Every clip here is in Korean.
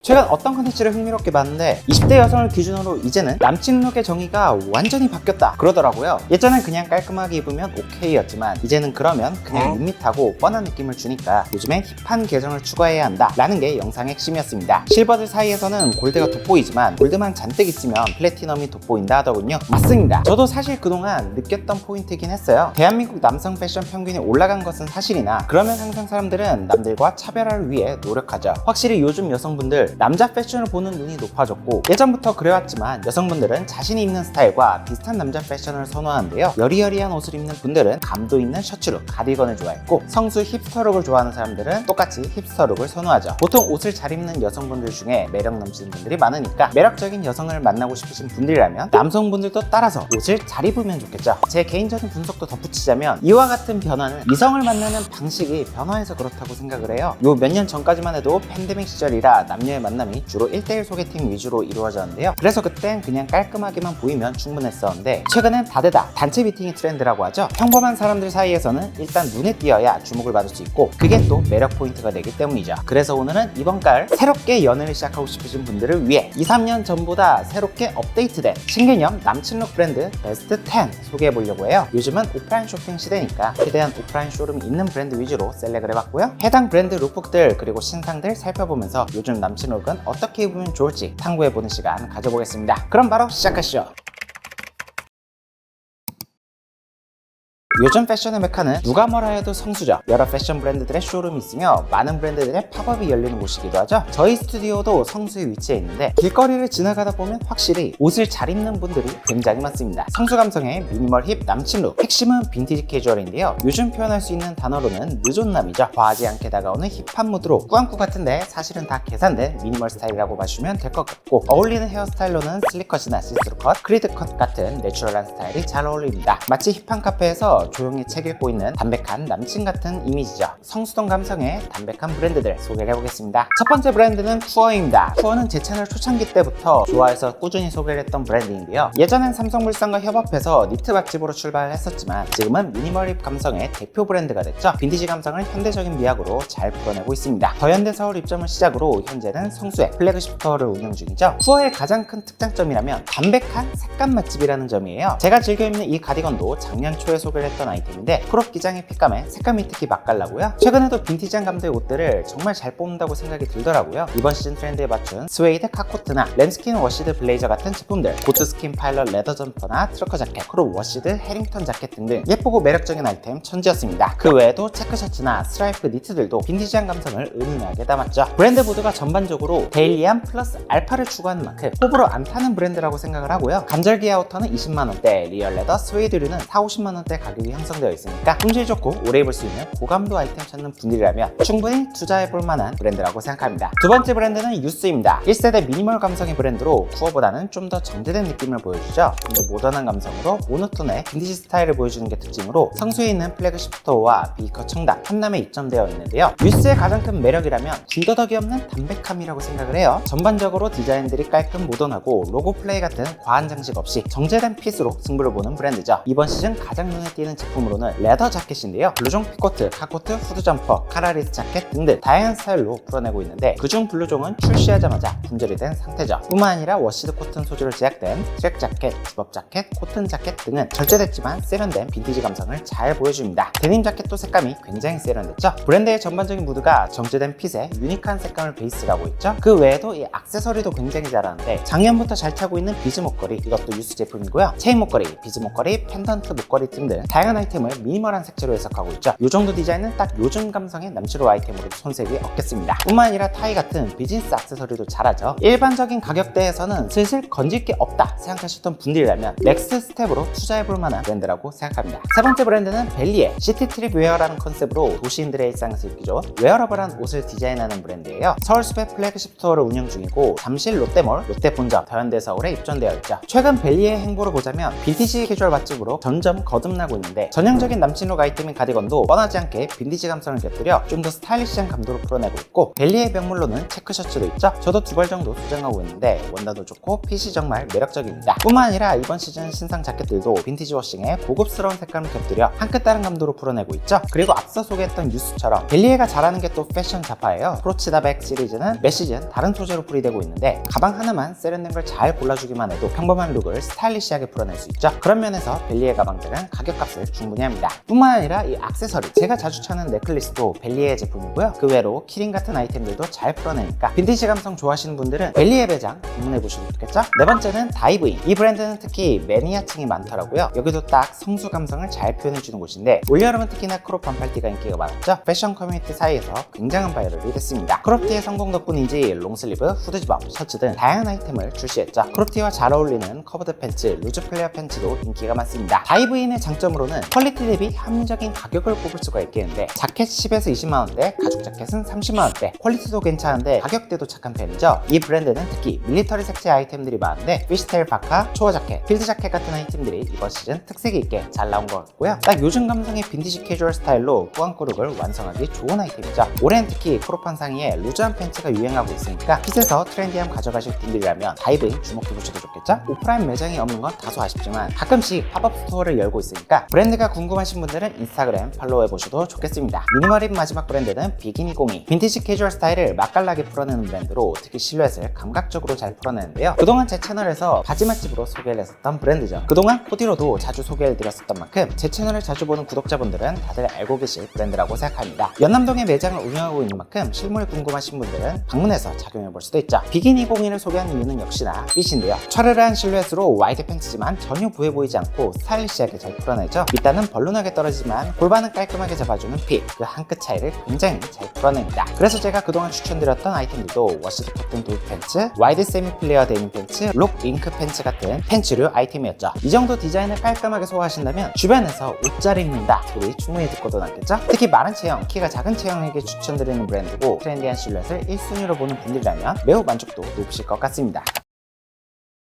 최근 어떤 컨텐츠를 흥미롭게 봤는데 20대 여성을 기준으로 이제는 남친 룩의 정의가 완전히 바뀌었다 그러더라고요. 예전엔 그냥 깔끔하게 입으면 오케이였지만 이제는 그러면 그냥 밋밋하고 뻔한 느낌을 주니까 요즘엔 힙한 계정을 추가해야 한다 라는 게 영상의 핵심이었습니다. 실버들 사이에서는 골드가 돋보이지만 골드만 잔뜩 있으면 플래티넘이 돋보인다 하더군요. 맞습니다. 저도 사실 그동안 느꼈던 포인트이긴 했어요. 대한민국 남성 패션 평균이 올라간 것은 사실이나 그러면 항상 사람들은 남들과 차별화를 위해 노력하죠. 확실히 요즘 여성분들 남자 패션을 보는 눈이 높아졌고 예전부터 그래왔지만 여성분들은 자신이 입는 스타일과 비슷한 남자 패션을 선호하는데요. 여리여리한 옷을 입는 분들은 감도 있는 셔츠룩, 가디건을 좋아했고 성수 힙스터룩을 좋아하는 사람들은 똑같이 힙스터룩을 선호하죠. 보통 옷을 잘 입는 여성분들 중에 매력 넘치는 분들이 많으니까 매력적인 여성을 만나고 싶으신 분들이라면 남성분들도 따라서 옷을 잘 입으면 좋겠죠. 제 개인적인 분석도 덧붙이자면 이와 같은 변화는 이성을 만나는 방식이 변화해서 그렇다고 생각을 해요. 요 몇 년 전까지만 해도 팬데믹 시절이라 남녀의 만남이 주로 1대1 소개팅 위주로 이루어졌는데요. 그래서 그땐 그냥 깔끔하게만 보이면 충분했었는데 최근엔 다대다 단체 미팅이 트렌드라고 하죠. 평범한 사람들 사이에서는 일단 눈에 띄어야 주목을 받을 수 있고 그게 또 매력 포인트가 되기 때문이죠. 그래서 오늘은 이번 가을 새롭게 연애를 시작하고 싶으신 분들을 위해 2-3년 전보다 새롭게 업데이트된 신개념 남친룩 브랜드 베스트 10 소개해 보려고 해요. 요즘은 오프라인 쇼핑 시대니까 최대한 오프라인 쇼룸이 있는 브랜드 위주로 셀렉을 해봤고요. 해당 브랜드 룩북들 그리고 신상들 살펴보면서 요즘 남친룩은 어떻게 입으면 좋을지 탐구해보는 시간 가져보겠습니다. 그럼 바로 시작하시죠. 요즘 패션의 메카는 누가 뭐라 해도 성수죠. 여러 패션 브랜드들의 쇼룸이 있으며 많은 브랜드들의 팝업이 열리는 곳이기도 하죠. 저희 스튜디오도 성수에 위치해 있는데 길거리를 지나가다 보면 확실히 옷을 잘 입는 분들이 굉장히 많습니다. 성수 감성의 미니멀 힙 남친룩, 핵심은 빈티지 캐주얼인데요. 요즘 표현할 수 있는 단어로는 느존남이죠. 과하지 않게 다가오는 힙한 무드로 꾸안꾸 같은데 사실은 다 계산된 미니멀 스타일이라고 봐주시면 될 것 같고 어울리는 헤어스타일로는 슬릭컷이나 시스루 컷, 크리드 컷 같은 내추럴한 스타일이 잘 어울립니다. 마치 힙한 카페에서 조용히 책 읽고 있는 담백한 남친 같은 이미지죠. 성수동 감성의 담백한 브랜드들 소개를 해보겠습니다. 첫 번째 브랜드는 쿠어입니다. 쿠어는 제 채널 초창기 때부터 좋아해서 꾸준히 소개를 했던 브랜드인데요. 예전엔 삼성물산과 협업해서 니트 맛집으로 출발을 했었지만 지금은 미니멀 힙 감성의 대표 브랜드가 됐죠. 빈티지 감성을 현대적인 미학으로 잘 풀어내고 있습니다. 더현대 서울 입점을 시작으로 현재는 성수에 플래그십 스토어를 운영 중이죠. 쿠어의 가장 큰 특장점이라면 담백한 색감 맛집이라는 점이에요. 제가 즐겨 입는 이 가디건도 작년 초에 소개를 했던 아이템인데 크롭 기장의 핏감에 색감이 특히 맛깔나고요. 최근에도 빈티지한 감도의 옷들을 정말 잘 뽑는다고 생각이 들더라고요. 이번 시즌 트렌드에 맞춘 스웨이드 카코트나 램스킨 워시드 블레이저 같은 제품들, 고트 스킨 파일럿 레더 점퍼나 트러커 자켓, 크롭 워시드 해링턴 자켓 등등 예쁘고 매력적인 아이템 천지였습니다. 그 외에도 체크 셔츠나 스트라이프 니트들도 빈티지한 감성을 은은하게 담았죠. 브랜드 모두가 전반적으로 데일리함 플러스 알파를 추구하는 만큼 호불호 안 타는 브랜드라고 생각을 하고요. 간절기 아우터는 20만원대, 리얼 레더, 스웨이드류는 4-50만원대 가격이 형성되어 있으니까 품질 좋고 오래 입을 수 있는 고감도 아이템 찾는 분들이라면 충분히 투자해볼 만한 브랜드라고 생각합니다. 두 번째 브랜드는 유스입니다. 1세대 미니멀 감성의 브랜드로 쿠어보다는 좀 더 정제된 느낌을 보여주죠. 좀 더 모던한 감성으로 모노톤의 빈티지 스타일을 보여주는 게 특징으로 성수에 있는 플래그십 스토어와 비커 청담, 한남에 입점되어 있는데요. 유스의 가장 큰 매력이라면 군더더기 없는 담백함이라고 생각을 해요. 전반적으로 디자인들이 깔끔 모던하고 로고 플레이 같은 과한 장식 없이 정제된 핏으로 승부를 보는 브랜드죠. 이번 시즌 가장 눈에 띄는 제품으로는 레더 자켓인데요. 블루종 피코트, 카코트, 후드 점퍼, 카라리스 자켓 등등 다양한 스타일로 풀어내고 있는데 그중 블루종은 출시하자마자 품절이 된 상태죠. 뿐만 아니라 워시드 코튼 소재로 제작된 트랙 자켓, 집업 자켓, 코튼 자켓 등은 절제됐지만 세련된 빈티지 감성을 잘 보여줍니다. 데님 자켓도 색감이 굉장히 세련됐죠. 브랜드의 전반적인 무드가 정제된 핏에 유니크한 색감을 베이스로 하고 있죠. 그 외에도 이 액세서리도 굉장히 잘하는데 작년부터 잘 타고 있는 비즈 목걸이, 이것도 유스 제품이고요. 체인 목걸이, 비즈 목걸이, 펜던트 목걸이 등등 다양한 아이템을 미니멀한 색채로 해석하고 있죠. 이 정도 디자인은 딱 요즘 감성의 남치로 아이템으로 손색이 없겠습니다. 뿐만 아니라 타이 같은 비즈니스 액세서리도 잘하죠. 일반적인 가격대에서는 슬슬 건질 게 없다 생각하셨던 분들이라면 넥스트 스텝으로 투자해볼 만한 브랜드라고 생각합니다. 세 번째 브랜드는 벨리의 시티트립 웨어라는 컨셉으로 도시인들의 일상에서 입기 좋은 웨어러블한 옷을 디자인하는 브랜드예요. 서울숲의 플래그십 스토어를 운영 중이고 잠실 롯데몰, 롯데본점, 더현대 서울에 입점되어 있죠. 최근 벨리의 행보를 보자면 빈티지 캐주얼 맛집으로 점점 거듭나고 있는데 있는데 전형적인 남친룩 아이템인 가디건도 뻔하지 않게 빈티지 감성을 곁들여 좀 더 스타일리시한 감도로 풀어내고 있고, 벨리의 명물로는 체크 셔츠도 있죠. 저도 2벌 정도 수정하고 있는데 원단도 좋고 핏이 정말 매력적입니다. 뿐만 아니라 이번 시즌 신상 자켓들도 빈티지 워싱에 고급스러운 색감을 곁들여 한 끗 다른 감도로 풀어내고 있죠. 그리고 앞서 소개했던 뉴스처럼 벨리에가 잘하는 게 또 패션 자파예요. 프로치다백 시리즈는 매 시즌 다른 소재로 풀이되고 있는데 가방 하나만 세련된 걸 잘 골라주기만 해도 평범한 룩을 스타일리시하게 풀어낼 수 있죠. 그런 면에서 벨리의 가방들은 가격값을 충분히 합니다. 뿐만 아니라 이 액세서리, 제가 자주 찾는 넥클리스도 벨리의 제품이고요. 그 외로 키링 같은 아이템들도 잘 풀어내니까 빈티지 감성 좋아하시는 분들은 벨리의 매장 방문해보시면 좋겠죠. 네 번째는 다이브인. 이 브랜드는 특히 매니아층이 많더라고요. 여기도 딱 성수 감성을 잘 표현해주는 곳인데 올여름은 특히나 크롭 반팔티가 인기가 많았죠. 패션 커뮤니티 사이에서 굉장한 바이럴이 됐습니다. 크롭티의 성공 덕분인지 롱슬리브, 후드집업, 셔츠 등 다양한 아이템을 출시했죠. 크롭티와 잘 어울리는 커브드 팬츠, 루즈 플레어 팬츠도 인기가 많습니다. 다이브인의 장점으로는 퀄리티 대비 합리적인 가격을 꼽을 수가 있겠는데 자켓 10에서 20만원대, 가죽 자켓은 30만원대, 퀄리티도 괜찮은데 가격대도 착한 편이죠. 이 브랜드는 특히 밀리터리 색채 아이템들이 많은데 피시테일 파카, 초어 자켓, 필드 자켓 같은 아이템들이 이번 시즌 특색이 있게 잘 나온 것 같고요. 딱 요즘 감성의 빈티지 캐주얼 스타일로 꾸안꾸룩을 완성하기 좋은 아이템이죠. 올해는 특히 크롭한 상의에 루즈한 팬츠가 유행하고 있으니까 핏에서 트렌디함 가져가실 분들이라면 다이브인 주목해보셔도 좋겠죠. 오프라인 매장이 없는 건 다소 아쉽지만 가끔씩 팝업 스토어를 열고 있으니까 브랜드가 궁금하신 분들은 인스타그램 팔로우해보셔도 좋겠습니다. 미니멀인 마지막 브랜드는 비기니02. 빈티지 캐주얼 스타일을 맛깔나게 풀어내는 브랜드로 특히 실루엣을 감각적으로 잘 풀어내는데요. 그동안 제 채널에서 바지 맛집으로 소개를 했었던 브랜드죠. 그동안 코디로도 자주 소개해드렸었던 만큼 제 채널을 자주 보는 구독자분들은 다들 알고 계실 브랜드라고 생각합니다. 연남동에 매장을 운영하고 있는 만큼 실물 궁금하신 분들은 방문해서 착용해볼 수도 있죠. 비기니02를 소개하는 이유는 역시나 핏인데요. 차르르한 실루엣으로 와이드 팬츠지만 전혀 부해 보이지 않고 스타일리시하게 잘 풀어내죠. 밑단은 벌룬하게 떨어지지만 골반은 깔끔하게 잡아주는 핏, 그 한 끗 차이를 굉장히 잘 풀어냅니다. 그래서 제가 그동안 추천드렸던 아이템들도 워시드 코튼 도입 팬츠, 와이드 세미 플레어 데님 팬츠, 록 잉크 팬츠 같은 팬츠류 아이템이었죠. 이 정도 디자인을 깔끔하게 소화하신다면 주변에서 옷 잘 입는다 소리 충분히 듣고도 남겠죠. 특히 마른 체형, 키가 작은 체형에게 추천드리는 브랜드고 트렌디한 실루엣을 1순위로 보는 분들이라면 매우 만족도 높으실 것 같습니다.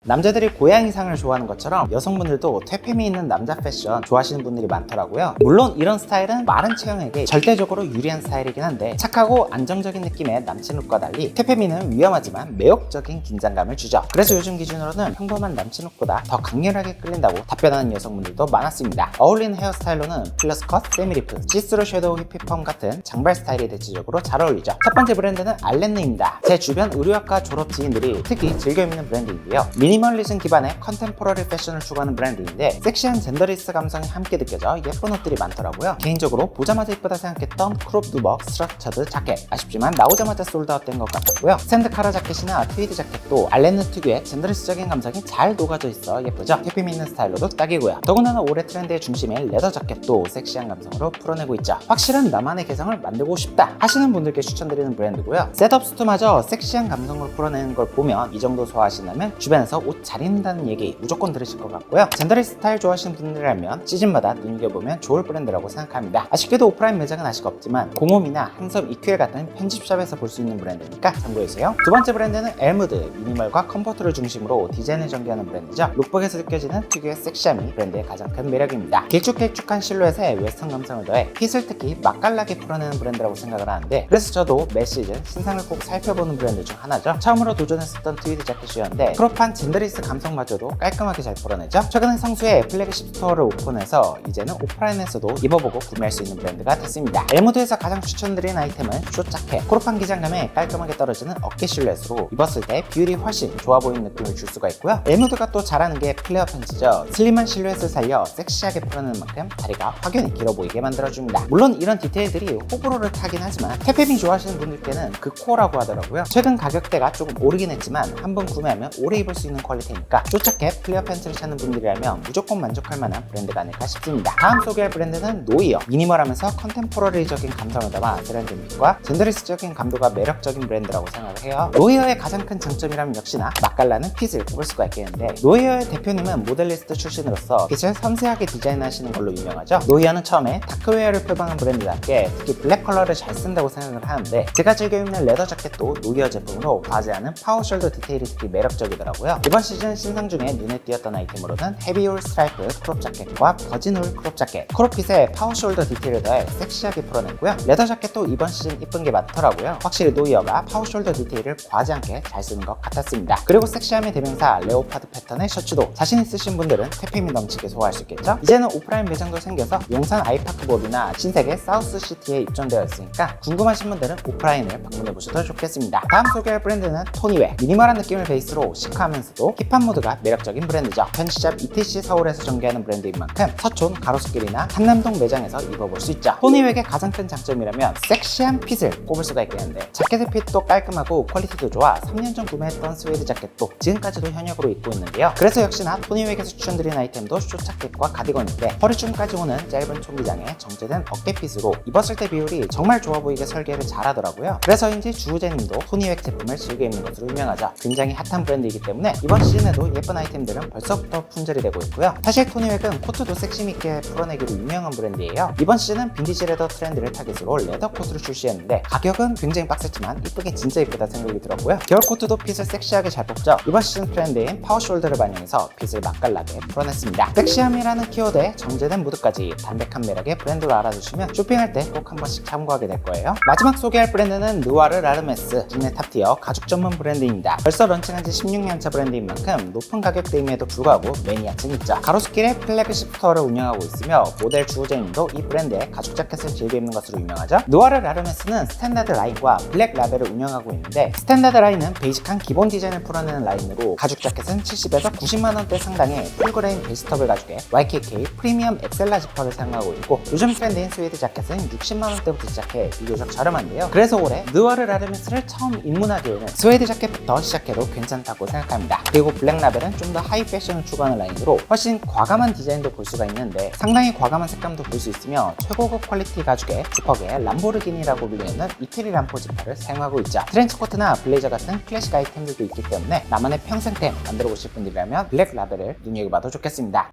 남자들이 고양이상을 좋아하는 것처럼 여성분들도 퇴폐미 있는 남자 패션 좋아하시는 분들이 많더라고요. 물론 이런 스타일은 마른 체형에게 절대적으로 유리한 스타일이긴 한데 착하고 안정적인 느낌의 남친룩과 달리 퇴폐미는 위험하지만 매혹적인 긴장감을 주죠. 그래서 요즘 기준으로는 평범한 남친룩보다 더 강렬하게 끌린다고 답변하는 여성분들도 많았습니다. 어울리는 헤어스타일로는 플러스 컷, 세미리프, 시스루 섀도우 히피펌 같은 장발 스타일이 대체적으로 잘 어울리죠. 첫 번째 브랜드는 알렌느입니다. 제 주변 의류학과 졸업 지인들이 특히 즐겨 입는 브랜드인데요. 미니멀리즘 기반의 컨템포러리 패션을 추구하는 브랜드인데 섹시한 젠더리스 감성이 함께 느껴져 예쁜 옷들이 많더라고요. 개인적으로 보자마자 예쁘다 생각했던 크롭 누벅 스트럭처드 자켓, 아쉽지만 나오자마자 솔드아웃된 것 같았고요. 샌드 카라 자켓이나 트위드 자켓도 알렌느 특유의 젠더리스적인 감성이 잘 녹아져 있어 예쁘죠. 퇴폐미 있는 스타일로도 딱이고요. 더군다나 올해 트렌드의 중심인 레더 자켓도 섹시한 감성으로 풀어내고 있죠. 확실한 나만의 개성을 만들고 싶다 하시는 분들께 추천드리는 브랜드고요. 셋업 수트마저 섹시한 감성을 풀어내는 걸 보면 이 정도 소화하신다면 주변에서 옷 잘 입는다는 얘기 무조건 들으실 것 같고요. 젠더리 스타일 좋아하시는 분들이라면 시즌마다 눈여겨보면 좋을 브랜드라고 생각합니다. 아쉽게도 오프라인 매장은 아직 없지만 고몸이나 한섬 EQL 같은 편집샵에서 볼 수 있는 브랜드니까 참고해주세요. 두 번째 브랜드는 엘무드. 미니멀과 컴포트를 중심으로 디자인을 전개하는 브랜드죠. 룩북에서 느껴지는 특유의 섹시함이 브랜드의 가장 큰 매력입니다. 길쭉길쭉한 실루엣에 웨스턴 감성을 더해 핏을 특히 맛깔나게 풀어내는 브랜드라고 생각을 하는데, 그래서 저도 매 시즌 신상을 꼭 살펴보는 브랜드 중 하나죠. 처음으로 도전했었던 트위드 자켓이었는데 크롭한 젠더리스 감성마저도 깔끔하게 잘 풀어내죠. 최근에 성수에 플래그십 스토어를 오픈해서 이제는 오프라인에서도 입어보고 구매할 수 있는 브랜드가 됐습니다. 엘무드에서 가장 추천드리는 아이템은 숏 자켓. 크롭한 기장감에 깔끔하게 떨어지는 어깨 실루엣으로 입었을 때 비율이 훨씬 좋아 보이는 느낌을 줄 수가 있고요. 엘무드가 또 잘하는 게 플레어 팬츠죠. 슬림한 실루엣을 살려 섹시하게 풀어내는 만큼 다리가 확연히 길어 보이게 만들어줍니다. 물론 이런 디테일들이 호불호를 타긴 하지만 퇴폐미 좋아하시는 분들께는 그 코어라고 하더라고요. 최근 가격대가 조금 오르긴 했지만 한번 구매하면 오래 입을 수 있는 퀄리티니까 숏자켓, 플레어 팬츠를 찾는 분들이라면 무조건 만족할 만한 브랜드가 아닐까 싶습니다. 다음 소개할 브랜드는 노이어. 미니멀하면서 컨템포러리적인 감성을 담아 세련됨과 젠더리스적인 감도가 매력적인 브랜드라고 생각을 해요. 노이어의 가장 큰 장점이라면 역시나 맛깔나는 핏을 꼽을 수가 있겠는데, 노이어의 대표님은 모델리스트 출신으로서 핏을 섬세하게 디자인하시는 걸로 유명하죠. 노이어는 처음에 다크웨어를 표방한 브랜드답게 특히 블랙 컬러를 잘 쓴다고 생각을 하는데, 제가 즐겨 입는 레더 자켓도 노이어 제품으로 과제하는 파워숄더 디테일이 특히 매력적이더라고요. 이번 시즌 신상 중에 눈에 띄었던 아이템으로는 헤비올 스트라이프 크롭 자켓과 버진올 크롭 자켓, 크롭핏에 파워숄더 디테일을 더해 섹시하게 풀어냈고요. 레더 자켓도 이번 시즌 이쁜 게 많더라고요. 확실히 노이어가 파워숄더 디테일을 과하지 않게 잘 쓰는 것 같았습니다. 그리고 섹시함의 대명사 레오파드 패턴의 셔츠도 자신 있으신 분들은 퇴폐미 넘치게 소화할 수 있겠죠? 이제는 오프라인 매장도 생겨서 용산 아이파크몰이나 신세계 사우스시티에 입점되어 있으니까 궁금하신 분들은 오프라인을 방문해보셔도 좋겠습니다. 다음 소개할 브랜드는 토니웨. 미니멀한 느낌을 베이스로 시크하면서도 힙한 무드가 매력적인 브랜드죠. 편집샵 ETC 서울에서 전개하는 브랜드인 만큼 서촌, 가로수길이나 한남동 매장에서 입어볼 수 있죠. 토니웨의 가장 큰 장점이라면 섹시한 핏을 꼽을 수가 있겠는데 자켓의 핏도 깔끔하고 퀄리티도 좋아 3년 전 구매했던 스웨이드 자켓도 지금까지도 현역으로 입고 있는데요. 그래서 역시나 토니웨에서 추천드린 아이템도 숏 자켓과 가디건인데 허리춤까지 오는 짧은 총기장에 정제된 어깨핏으로 입었을 때 비율이 정말 좋아 보이게 설계를 잘하더라고요. 그래서인지 주우재님도 토니웨 제품을 즐겨 입는 것으로 유명하죠. 굉장히 핫한 브랜드이기 때문에 이번 시즌에도 예쁜 아이템들은 벌써부터 품절이 되고 있고요. 사실 토니웨는 코트도 섹시있게 풀어내기로 유명한 브랜드예요. 이번 시즌은 빈티지 레더 트렌드를 타깃으로 레더 코트를 출시했는데 가격은 굉장히 빡셌지만 이쁘게 진짜 이쁘다 생각이 들었고요. 겨울 코트도 핏을 섹시하게 잘 뽑죠. 이번 시즌 트렌드인 파워숄더를 반영해서 핏을 맛깔나게 풀어냈습니다. 섹시함이라는 키워드에 정제된 무드까지 담백한 매력의 브랜드로 알아두시면 쇼핑할 때 꼭 한 번씩 참고하게 될 거예요. 마지막 소개할 브랜드는 느와르 라르메스, 국내 탑티어 가죽 전문 브랜드입니다. 벌써 런칭한 지 16년차 브랜드인 만큼 높은 가격대임에도 불구하고 매니아층이 있죠. 가로수길에 플래그십 스토어를 운영하고 있으며 모델 주우재님도 이 브랜드의 가죽 자켓을 즐겨 입는 것으로 유명하죠. 느와르 라르메스는 스탠다드 라인과 블랙 라벨을 운영하고 있는데 스탠다드 라인은 베이직한 기본 디자인을 풀어내는 라인으로 가죽 자켓은 70에서 90만원대 상당의 풀그레인 베이스터블 가죽에 YKK 프리미엄 엑셀라 지퍼를 사용하고 있고 요즘 트렌드인 스웨이드 자켓은 60만원대부터 시작해 비교적 저렴한데요. 그래서 올해 느와르 라르메스를 처음 입문하기에는 스웨이드 자켓부터 시작해도 괜찮다고 생각합니다. 그리고 블랙 라벨은 좀 더 하이 패션을 추구하는 라인으로 훨씬 과감한 디자인도 볼 수가 있는데 상당히 과감한 색감도 볼 수 있으며 최고급 퀄리티 가죽에 지퍼계의 람보르기니라고 불리는 이태리 람포 지퍼를 사용하고 있죠. 트렌치코트나 블레이저 같은 클래식 아이템들도 있기 때문에 나만의 평생템 만들어 보실 분들이라면 블랙 라벨을 눈여겨봐도 좋겠습니다.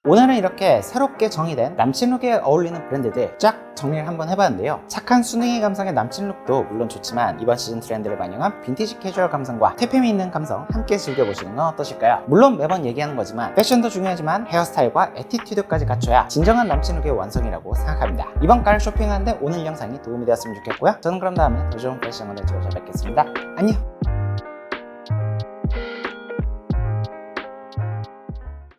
오늘은 이렇게 새롭게 정의된 남친룩에 어울리는 브랜드들 쫙 정리를 한번 해봤는데요. 착한 순둥이 감성의 남친룩도 물론 좋지만 이번 시즌 트렌드를 반영한 빈티지 캐주얼 감성과 퇴폐미 있는 감성 함께 즐겨보시는 건 어떠실까요? 물론 매번 얘기하는 거지만 패션도 중요하지만 헤어스타일과 애티튜드까지 갖춰야 진정한 남친룩의 완성이라고 생각합니다. 이번 가을 쇼핑하는데 오늘 영상이 도움이 되었으면 좋겠고요. 저는 그럼 다음에 더 좋은 패션으로 찾아뵙겠습니다. 안녕!